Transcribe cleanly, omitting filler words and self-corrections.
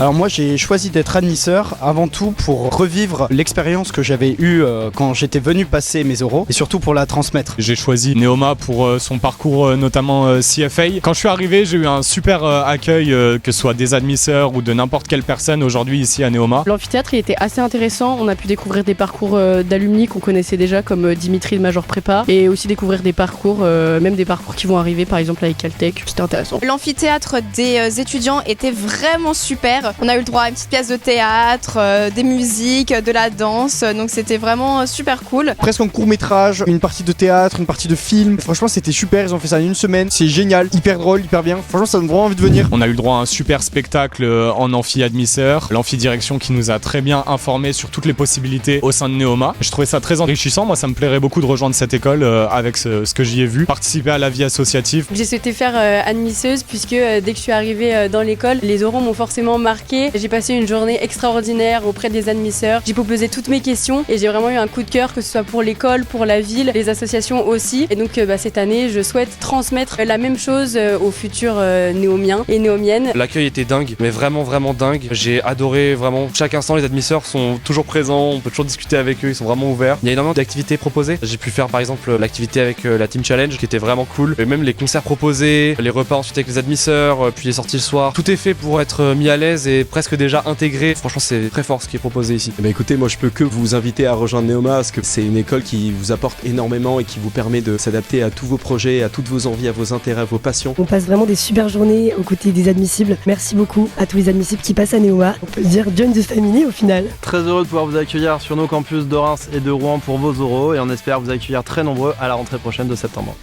Alors moi j'ai choisi d'être admisseur avant tout pour revivre l'expérience que j'avais eue quand j'étais venu passer mes oraux et surtout pour la transmettre. J'ai choisi Neoma pour son parcours notamment CFA. Quand je suis arrivé, j'ai eu un super accueil que ce soit des admisseurs ou de n'importe quelle personne aujourd'hui ici à Neoma. L'amphithéâtre il était assez intéressant, on a pu découvrir des parcours d'alumni qu'on connaissait déjà comme Dimitri de Major Prépa et aussi découvrir des parcours, même des parcours qui vont arriver par exemple avec Caltech, c'était intéressant. L'amphithéâtre des étudiants était vraiment super. On a eu le droit à une petite pièce de théâtre, des musiques, de la danse, donc c'était vraiment super cool. Presque un court-métrage, une partie de théâtre, une partie de film. Franchement, c'était super, ils ont fait ça en une semaine. C'est génial, hyper drôle, hyper bien. Franchement, ça donne vraiment envie de venir. On a eu le droit à un super spectacle en amphi admisseur. L'amphi-direction qui nous a très bien informés sur toutes les possibilités au sein de Neoma. Je trouvais ça très enrichissant. Moi, ça me plairait beaucoup de rejoindre cette école avec ce que j'y ai vu. Participer à la vie associative. J'ai souhaité faire admisseuse puisque dès que je suis arrivée dans l'école, les oraux m'ont forcément marqué. J'ai passé une journée extraordinaire auprès des admisseurs. J'ai pu poser toutes mes questions et j'ai vraiment eu un coup de cœur, que ce soit pour l'école, pour la ville, les associations aussi. Et donc cette année, je souhaite transmettre la même chose aux futurs néomiens et néomiennes. L'accueil était dingue, mais vraiment dingue. J'ai adoré vraiment chaque instant. Les admisseurs sont toujours présents, on peut toujours discuter avec eux, ils sont vraiment ouverts. Il y a énormément d'activités proposées. J'ai pu faire par exemple l'activité avec la Team Challenge qui était vraiment cool. Et même les concerts proposés, les repas ensuite avec les admisseurs, puis les sorties le soir. Tout est fait pour être mis à l'aise et presque déjà intégré. Franchement, c'est très fort ce qui est proposé ici. Eh bien, écoutez, moi je peux que vous inviter à rejoindre Neoma parce que c'est une école qui vous apporte énormément et qui vous permet de s'adapter à tous vos projets, à toutes vos envies, à vos intérêts, à vos passions. On passe vraiment des super journées aux côtés des admissibles. Merci beaucoup à tous les admissibles qui passent à Neoma. On peut dire join the family au final. Très heureux de pouvoir vous accueillir sur nos campus de Reims et de Rouen pour vos oraux et on espère vous accueillir très nombreux à la rentrée prochaine de septembre.